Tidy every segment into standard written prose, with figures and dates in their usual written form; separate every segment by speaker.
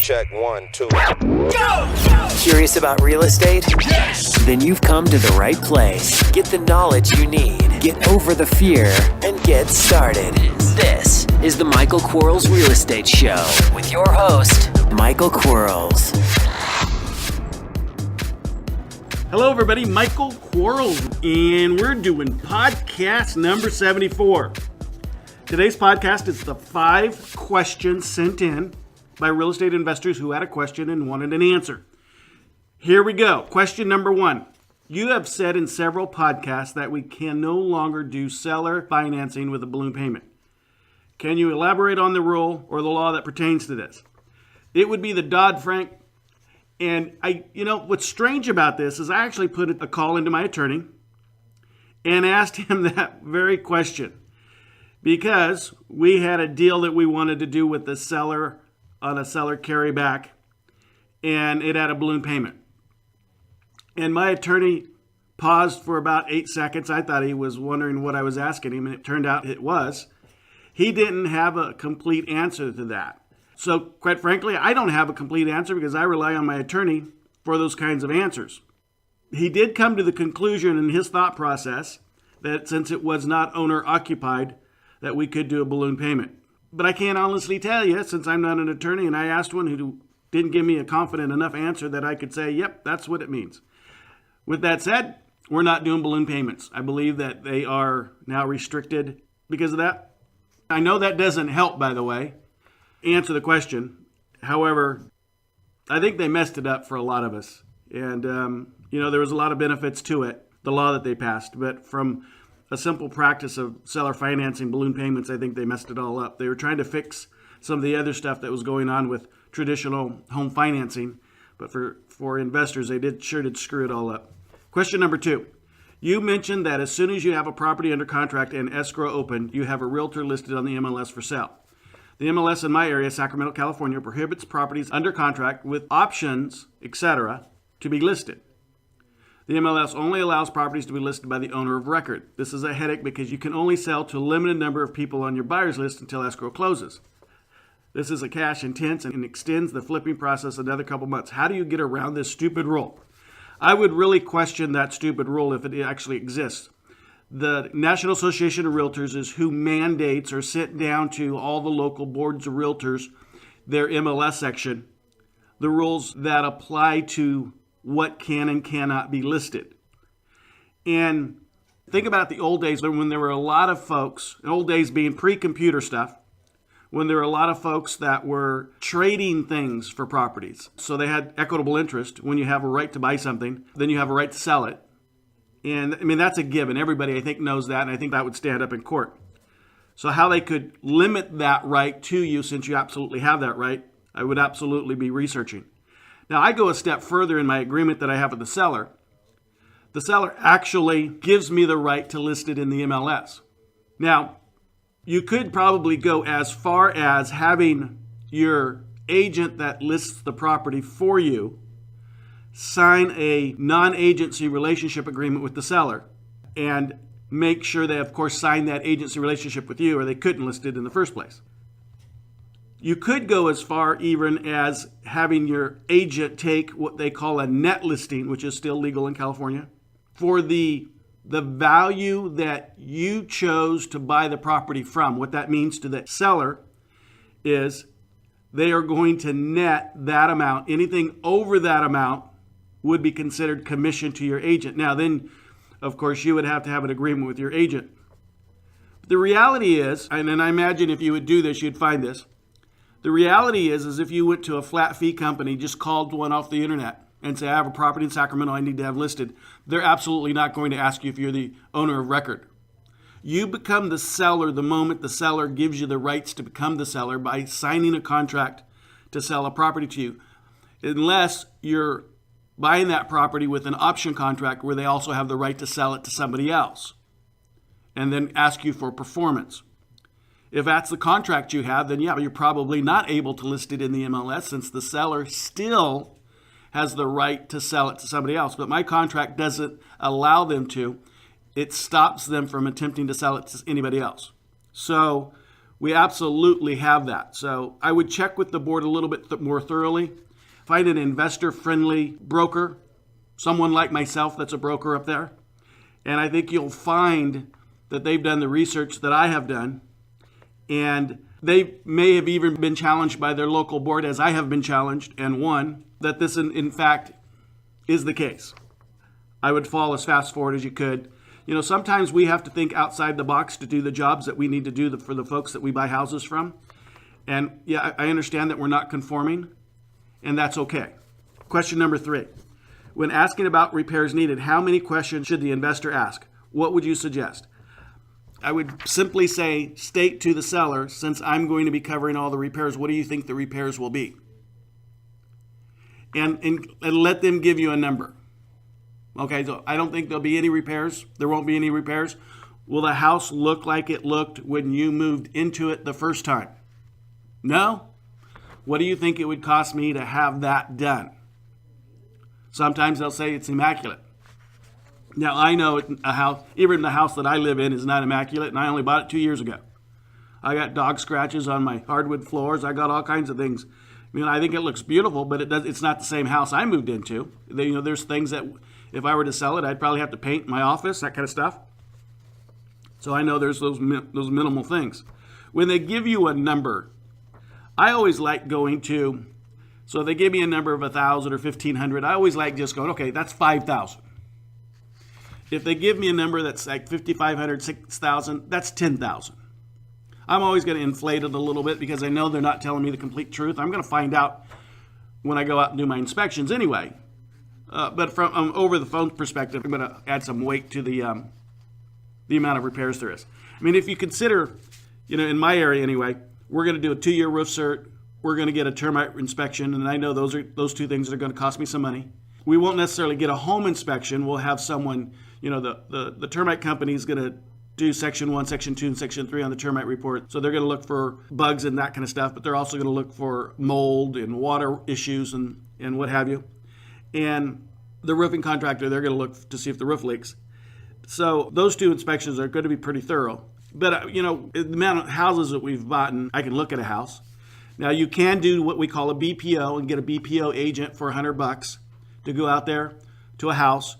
Speaker 1: Check 1, 2.
Speaker 2: Curious about real estate?
Speaker 3: Yes!
Speaker 2: Then you've come to the right place. Get the knowledge you need, get over the fear, and get started. This is the Michael Quarles Real Estate Show with your host, Michael Quarles.
Speaker 3: Hello, everybody. Michael Quarles, and we're doing podcast number 74. Today's podcast is the 5 questions sent in by real estate investors who had a question and wanted an answer. Here we go. Question number 1. You have said in several podcasts that we can no longer do seller financing with a balloon payment. Can you elaborate on the rule or the law that pertains to this? It would be the Dodd-Frank. And what's strange about this is I actually put a call into my attorney and asked him that very question because we had a deal that we wanted to do with the seller on a seller carryback, and it had a balloon payment. And my attorney paused for about 8 seconds. I thought he was wondering what I was asking him, and it turned out it was. He didn't have a complete answer to that. So, quite frankly, I don't have a complete answer because I rely on my attorney for those kinds of answers. He did come to the conclusion in his thought process that since it was not owner-occupied, that we could do a balloon payment. But I can't honestly tell you, since I'm not an attorney, and I asked one who didn't give me a confident enough answer that I could say, yep, that's what it means. With that said, we're not doing balloon payments. I believe that they are now restricted because of that. I know that doesn't help, by the way, answer the question. However, I think they messed it up for a lot of us. And, there was a lot of benefits to it, the law that they passed. But from a simple practice of seller financing balloon payments, I think they messed it all up. They were trying to fix some of the other stuff that was going on with traditional home financing. But for investors, they sure did screw it all up. Question number 2. You mentioned that as soon as you have a property under contract and escrow open, you have a realtor listed on the MLS for sale. The MLS in my area, Sacramento, California, prohibits properties under contract with options, etc., to be listed. The MLS only allows properties to be listed by the owner of record. This is a headache because you can only sell to a limited number of people on your buyer's list until escrow closes. This is a cash intense and extends the flipping process another couple months. How do you get around this stupid rule? I would really question that stupid rule if it actually exists. The National Association of Realtors is who mandates or sent down to all the local boards of realtors, their MLS section, the rules that apply to what can and cannot be listed. And think about the old days when there were a lot of folks, the old days being pre-computer stuff, when there were a lot of folks that were trading things for properties. So they had equitable interest. When you have a right to buy something, then you have a right to sell it. And that's a given. Everybody, I think, knows that, and I think that would stand up in court. So how they could limit that right to you, since you absolutely have that right, I would absolutely be researching. Now, I go a step further in my agreement that I have with the seller. The seller actually gives me the right to list it in the MLS. Now, you could probably go as far as having your agent that lists the property for you sign a non-agency relationship agreement with the seller and make sure they, of course, sign that agency relationship with you or they couldn't list it in the first place. You could go as far even as having your agent take what they call a net listing, which is still legal in California, for the value that you chose to buy the property from. What that means to the seller is they are going to net that amount. Anything over that amount would be considered commission to your agent. Now then, of course, you would have to have an agreement with your agent. But the reality is, and I imagine if you would do this, you'd find this. The reality is if you went to a flat fee company, just called one off the internet and say, I have a property in Sacramento I need to have listed, they're absolutely not going to ask you if you're the owner of record. You become the seller the moment the seller gives you the rights to become the seller by signing a contract to sell a property to you, unless you're buying that property with an option contract where they also have the right to sell it to somebody else and then ask you for performance. If that's the contract you have, then yeah, you're probably not able to list it in the MLS since the seller still has the right to sell it to somebody else. But my contract doesn't allow them to. It stops them from attempting to sell it to anybody else. So We absolutely have that. So I would check with the board a little bit more thoroughly. Find an investor-friendly broker, someone like myself that's a broker up there. And I think you'll find that they've done the research that I have done. And they may have even been challenged by their local board, as I have been challenged and won, that this in fact is the case. I would fall as fast forward as you could. Sometimes we have to think outside the box to do the jobs that we need to do for the folks that we buy houses from. And yeah, I understand that we're not conforming, and that's okay. Question number 3. When asking about repairs needed, how many questions should the investor ask? What would you suggest? I would simply say, state to the seller, since I'm going to be covering all the repairs, what do you think the repairs will be? And let them give you a number. Okay, so I don't think there'll be any repairs. There won't be any repairs. Will the house look like it looked when you moved into it the first time? No? What do you think it would cost me to have that done? Sometimes they'll say it's immaculate. Now, I know a house, even the house that I live in is not immaculate, and I only bought it 2 years ago. I got dog scratches on my hardwood floors. I got all kinds of things. I think it looks beautiful, but it's not the same house I moved into. There's things that if I were to sell it, I'd probably have to paint my office, that kind of stuff. So I know there's those minimal things. When they give you a number, I always like going to, so if they give me a number of 1,000 or 1,500, I always like just going, okay, that's 5,000. If they give me a number that's like 5,500, 6,000, that's 10,000. I'm always going to inflate it a little bit because I know they're not telling me the complete truth. I'm going to find out when I go out and do my inspections anyway. But from over the phone perspective, I'm going to add some weight to the amount of repairs there is. If you consider, in my area anyway, we're going to do a 2-year roof cert. We're going to get a termite inspection, and I know those two things are going to cost me some money. We won't necessarily get a home inspection. We'll have someone, the termite company is going to do Section 1, Section 2, and Section 3 on the termite report. So they're going to look for bugs and that kind of stuff, but they're also going to look for mold and water issues and what have you. And the roofing contractor, they're going to look to see if the roof leaks. So those two inspections are going to be pretty thorough. But, the amount of houses that we've bought, and I can look at a house. Now, you can do what we call a BPO and get a BPO agent for $100 to go out there to a house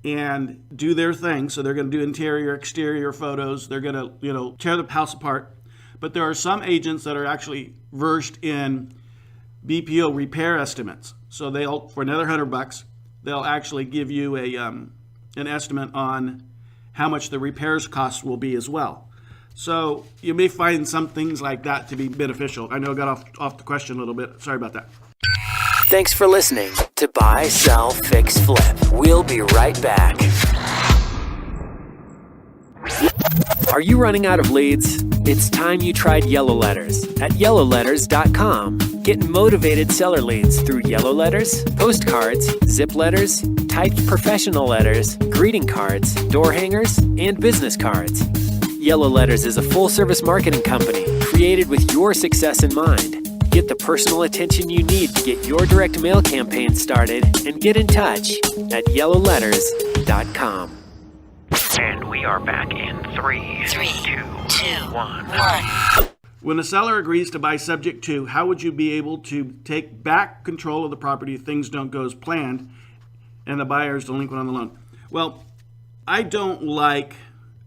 Speaker 3: and do their thing. So they're going to do interior, exterior photos. They're going to, tear the house apart. But there are some agents that are actually versed in BPO repair estimates. So they'll, for another $100, they'll actually give you an estimate on how much the repairs costs will be as well. So you may find some things like that to be beneficial. I know I got off the question a little bit. Sorry about that.
Speaker 2: Thanks for listening to Buy, Sell, Fix, Flip. We'll be right back. Are you running out of leads? It's time you tried Yellow Letters at yellowletters.com. Get motivated seller leads through yellow letters, postcards, zip letters, typed professional letters, greeting cards, door hangers, and business cards. Yellow Letters is a full-service marketing company created with your success in mind. Get the personal attention you need to get your direct mail campaign started and get in touch at yellowletters.com.
Speaker 1: And we are back in 3, 2, 1.
Speaker 3: When a seller agrees to buy subject to, how would you be able to take back control of the property if things don't go as planned and the buyer is delinquent on the loan? Well, I don't like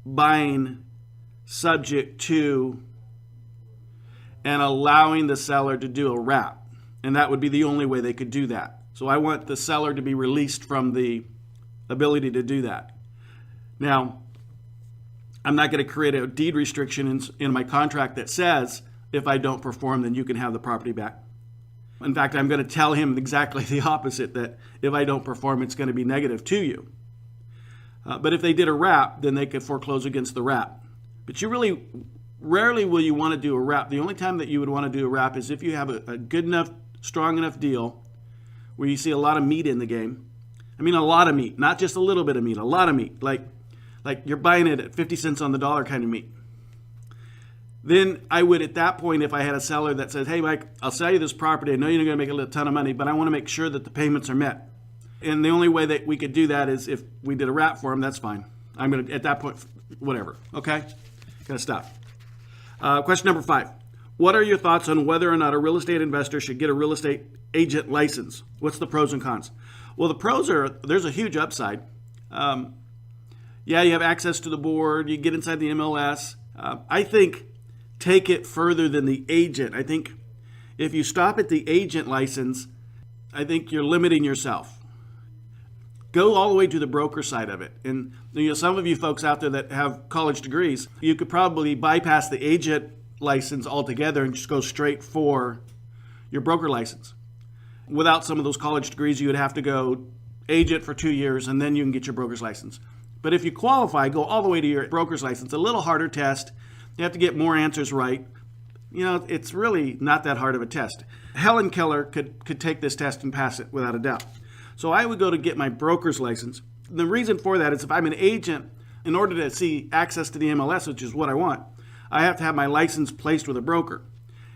Speaker 3: buying subject to and allowing the seller to do a wrap. And that would be the only way they could do that. So I want the seller to be released from the ability to do that. Now, I'm not going to create a deed restriction in my contract that says if I don't perform, then you can have the property back. In fact, I'm going to tell him exactly the opposite, that if I don't perform, it's going to be negative to you. But if they did a wrap, then they could foreclose against the wrap. But you really rarely will you want to do a wrap. The only time that you would want to do a wrap is if you have a good enough, strong enough deal where you see a lot of meat in the game. I mean, a lot of meat, not just a little bit of meat, a lot of meat. Like you're buying it at 50 cents on the dollar kind of meat. Then I would, at that point, if I had a seller that says, hey, Mike, I'll sell you this property. I know you're not going to make a ton of money, but I want to make sure that the payments are met. And the only way that we could do that is if we did a wrap for them, that's fine. I'm going to, at that point, whatever. Okay? Going to stop. Question number 5. What are your thoughts on whether or not a real estate investor should get a real estate agent license? What's the pros and cons? Well, the pros are there's a huge upside. You have access to the board. You get inside the MLS. I think take it further than the agent. I think if you stop at the agent license, I think you're limiting yourself. Go all the way to the broker side of it. And some of you folks out there that have college degrees, you could probably bypass the agent license altogether and just go straight for your broker license. Without some of those college degrees, you would have to go agent for 2 years and then you can get your broker's license. But if you qualify, go all the way to your broker's license. A little harder test. You have to get more answers right. It's really not that hard of a test. Helen Keller could take this test and pass it without a doubt. So I would go to get my broker's license. The reason for that is if I'm an agent, in order to see access to the MLS, which is what I want, I have to have my license placed with a broker.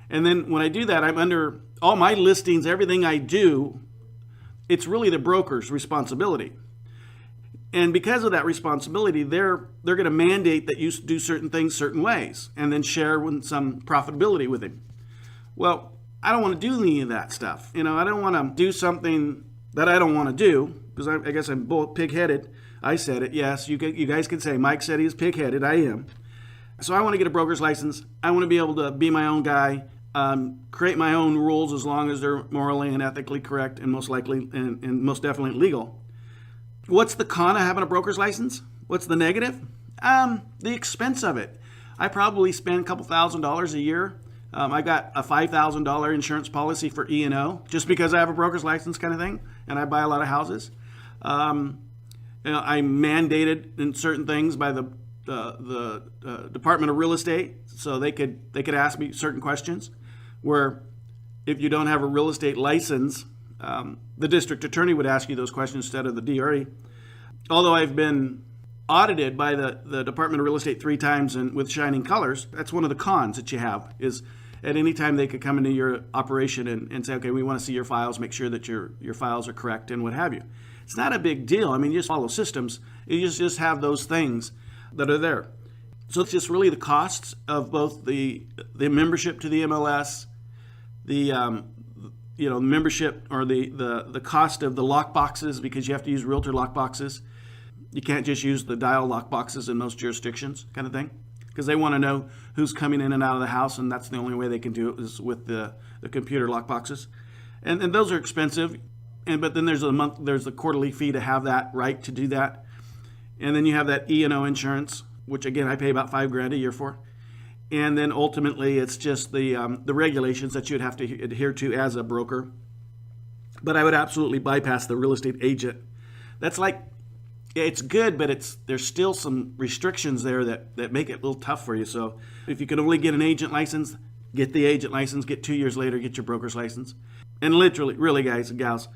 Speaker 3: And then when I do that, I'm under all my listings, everything I do, it's really the broker's responsibility. And because of that responsibility, they're going to mandate that you do certain things certain ways and then share some profitability with him. Well, I don't want to do any of that stuff. I don't want to do something that I don't want to do because I guess I'm both pig-headed. I said it. Yes, you guys can say Mike said he's pig-headed. I am. So I want to get a broker's license. I want to be able to be my own guy, create my own rules as long as they're morally and ethically correct and most likely and most definitely legal. What's the con of having a broker's license? What's the negative? The expense of it. I probably spend a couple $1,000s a year. I got a $5,000 insurance policy for E&O just because I have a broker's license kind of thing, and I buy a lot of houses. I'm mandated in certain things by the Department of Real Estate, so they could ask me certain questions. Where if you don't have a real estate license, the district attorney would ask you those questions instead of the DRE. Although I've been audited by the Department of Real Estate 3 times and with shining colors, that's one of the cons that you have is at any time they could come into your operation and say, okay, we want to see your files, make sure that your files are correct and what have you. It's not a big deal. I mean, you just follow systems. You just have those things that are there. So it's just really the costs of both the membership to the MLS, the membership or the cost of the lock boxes because you have to use realtor lock boxes. You can't just use the dial lock boxes in most jurisdictions kind of thing because they want to know who's coming in and out of the house, and that's the only way they can do it is with the computer lock boxes. And those are expensive, but then there's the quarterly fee to have that right to do that. And then you have that E&O insurance, which again I pay about $5,000 a year for. And then ultimately, it's just the regulations that you'd have to adhere to as a broker. But I would absolutely bypass the real estate agent. That's it's good, but there's still some restrictions there that make it a little tough for you. So if you can only get an agent license, get the agent license. Get 2 years later, get your broker's license. And literally, really, guys and gals,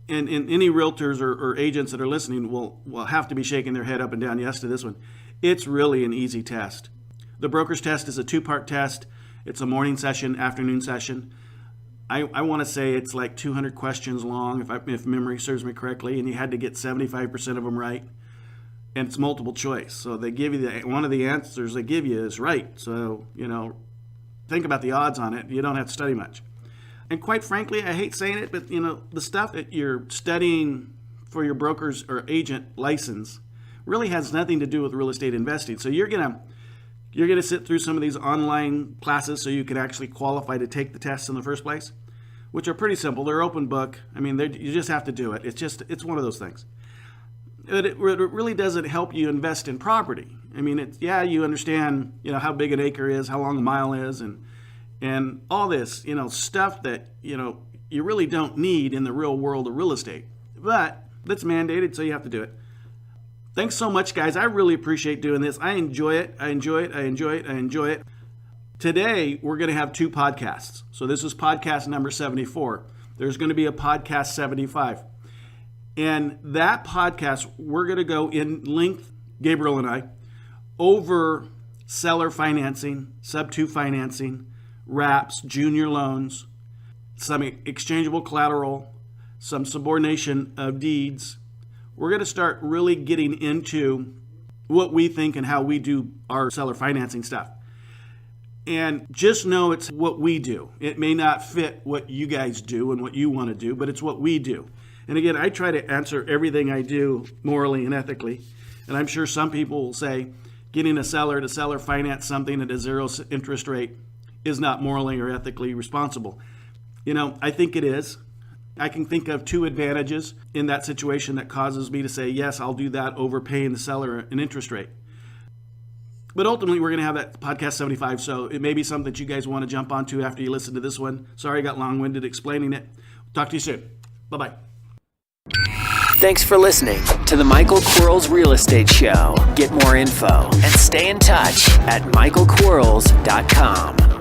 Speaker 3: and any realtors or agents that are listening will have to be shaking their head up and down yes to this one. It's really an easy test. The broker's test is a 2-part test. It's a morning session, afternoon session. I want to say it's like 200 questions long, if memory serves me correctly, and you had to get 75% of them right. And it's multiple choice. So they give you one of the answers they give you is right. So, think about the odds on it. You don't have to study much. And quite frankly, I hate saying it, but, the stuff that you're studying for your broker's or agent license really has nothing to do with real estate investing. So you're going to sit through some of these online classes so you can actually qualify to take the tests in the first place, which are pretty simple. They're open book. I mean, you just have to do it. It's one of those things. It really doesn't help you invest in property. I mean, you understand, how big an acre is, how long a mile is, and all this, stuff that, you really don't need in the real world of real estate. But that's mandated, so you have to do it. Thanks so much, guys. I really appreciate doing this. I enjoy it. Today, we're going to have 2 podcasts. So this is podcast number 74. There's going to be a podcast 75. And that podcast, we're going to go in length, Gabriel and I, over seller financing, sub-2 financing, wraps, junior loans, some exchangeable collateral, some subordination of deeds. We're going to start really getting into what we think and how we do our seller financing stuff. And just know it's what we do. It may not fit what you guys do and what you want to do, but it's what we do. And again, I try to answer everything I do morally and ethically. And I'm sure some people will say getting a seller to seller finance something at a 0 interest rate is not morally or ethically responsible. I think it is. I can think of 2 advantages in that situation that causes me to say, yes, I'll do that over paying the seller an interest rate. But ultimately, we're going to have that podcast 75, so it may be something that you guys want to jump onto after you listen to this one. Sorry I got long-winded explaining it. Talk to you soon. Bye-bye.
Speaker 2: Thanks for listening to the Michael Quarles Real Estate Show. Get more info and stay in touch at michaelquarles.com.